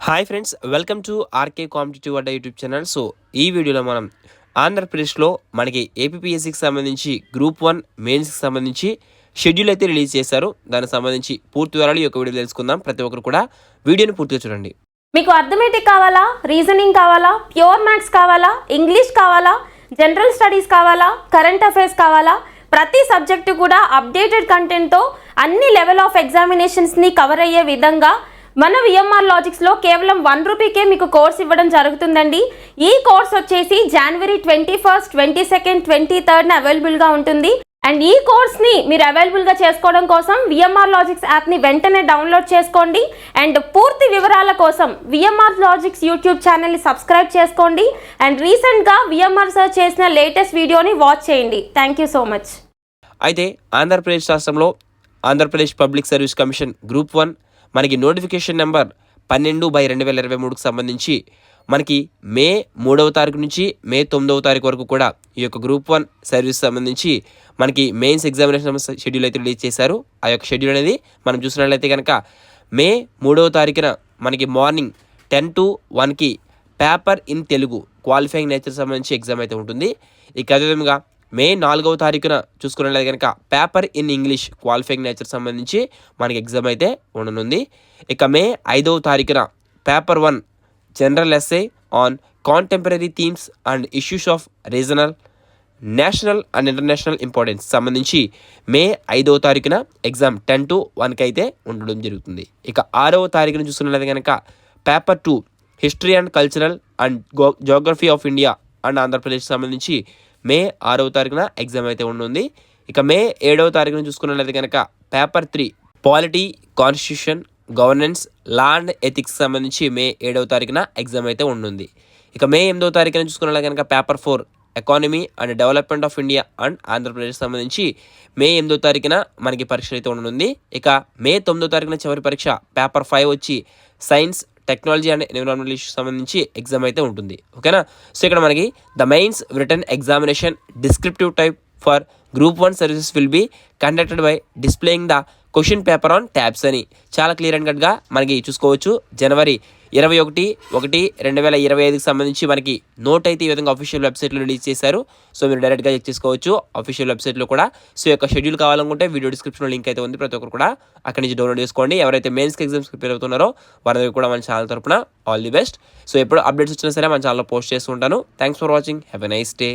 Hi friends, welcome to RK Competitive Adda YouTube channel. So ఈ వీడియోలో మనం ఆంధ్రప్రదేశ్లో మనకి ఏపీఎస్సికి సంబంధించి గ్రూప్ 1 మెయిన్స్కి సంబంధించి షెడ్యూల్ అయితే రిలీజ్ చేశారు. దానికి సంబంధించి పూర్తి వివరాలు ఈ యొక్క వీడియో తెలుసుకుందాం. ప్రతి ఒక్కరు కూడా వీడియోని పూర్తిగా చూడండి. మీకు అర్థమెటిక్ కావాలా, రీజనింగ్ కావాలా, ప్యూర్ మ్యాథ్స్ కావాలా, ఇంగ్లీష్ కావాలా, జనరల్ స్టడీస్ కావాలా, కరెంట్ అఫైర్స్ కావాలా, ప్రతి సబ్జెక్టు కూడా అప్డేటెడ్ కంటెంట్తో అన్ని లెవెల్ ఆఫ్ ఎగ్జామినేషన్స్ని కవర్ అయ్యే విధంగా మన విఎంఆర్ లాజిక్స్లో కేవలం 1 రూపీకే మీకు కోర్స్ ఇవ్వడం జరుగుతుందండి. ఈ కోర్స్ వచ్చేసి జనవరి 21, 22, 23 అవైలబుల్గా ఉంటుంది. అండ్ ఈ కోర్స్ని మీరు అవైలబుల్గా చేసుకోవడం కోసం విఎంఆర్ లాజిక్స్ యాప్ని వెంటనే డౌన్లోడ్ చేసుకోండి. అండ్ పూర్తి వివరాల కోసం విఎంఆర్ లాజిక్స్ యూట్యూబ్ ఛానల్ని సబ్స్క్రైబ్ చేసుకోండి. అండ్ రీసెంట్గా విఎంఆర్ సర్చ్ చేసిన లేటెస్ట్ వీడియోని వాచ్ చేయండి. Thank you so much. అయితే ఆంధ్రప్రదేశ్ రాష్ట్రంలో Andhra Pradesh public service commission group 1 మనకి నోటిఫికేషన్ నెంబర్ 12/2023కి సంబంధించి మనకి మే 3వ తారీఖు నుంచి మే 9వ తారీఖు వరకు కూడా ఈ యొక్క గ్రూప్ 1 సర్వీస్ సంబంధించి మనకి మెయిన్స్ ఎగ్జామినేషన్ షెడ్యూల్ అయితే రిలీజ్ చేశారు. ఆ యొక్క షెడ్యూల్ అనేది మనం చూసినట్లయితే కనుక మే 3వ తారీఖున మనకి మార్నింగ్ 10 to 1కి paper in Telugu qualifying nature సంబంధించి ఎగ్జామ్ అయితే ఉంటుంది. ఇక అదేవిధంగా మే 4వ తారీఖున చూసుకున్నట్లయితే కనుక paper in English qualifying nature సంబంధించి మనకి ఎగ్జామ్ అయితే ఉండనుంది. ఇక మే 5వ తారీఖున paper 1 general essay on contemporary themes and issues of regional, national and international importance సంబంధించి మే 5వ తారీఖున ఎగ్జామ్ 10 to 1కి అయితే ఉండడం జరుగుతుంది. ఇక 6వ తారీఖున చూసుకున్నట్లయితే కనుక paper 2 history and cultural and geography of India and Andhra Pradesh సంబంధించి మే 6వ తారీఖున ఎగ్జామ్ అయితే ఉంటుంది. ఇక మే 7వ తారీఖున చూసుకున్నట్లయితే కనుక paper 3 polity, constitution, governance, law and ethics సంబంధించి మే 7వ తారీఖున ఎగ్జామ్ అయితే ఉంటుంది. ఇక మే 8వ తారీఖున చూసుకున్నట్లయితే కనుక paper 4 economy and development of India and Andhra Pradesh సంబంధించి మే 8వ తారీఖున మనకి పరీక్ష అయితే ఉండనుంది. ఇక మే 9వ తారీఖున చివరి పరీక్ష పేపర్ 5 వచ్చి science, technology and environmental issues సంబంధించి ఎగ్జామ్ అయితే ఉంటుంది. ఓకేనా. సో ఇక్కడ మనకి the mains written examination descriptive type for group 1 services will be conducted by displaying the question paper on tabs అని చాలా క్లియర్ అండ్ కట్గా మనకి చూసుకోవచ్చు. జనవరి 21/1/2025కి సంబంధించి మనకి నోట్ అయితే ఈ విధంగా అఫీషియల్ వెబ్సైట్లో రిలీజ్ చేశారు. సో మీరు డైరెక్ట్గా చెక్ చేసుకోవచ్చు అఫీషియల్ వెబ్సైట్లో కూడా. సో యొక్క షెడ్యూల్ కావాలనుకుంటే వీడియో డిస్క్రిప్షన్లో లింక్ అయితే ఉంది, ప్రతి ఒక్కరు కూడా అక్కడి నుంచి డౌన్లోడ్ చేసుకోండి. ఎవరైతే మెయిన్స్కి ఎగ్జామ్స్కి ప్రిపేర్ అవుతున్నారో వారందరికీ కూడా మన ఛానల్ తరపున ఆల్ ది బెస్ట్. సో ఎప్పుడు అప్డేట్స్ వచ్చినా సరే మన ఛానల్లో పోస్ట్ చేస్తూ ఉంటాను. Thanks for watching. Have a nice day.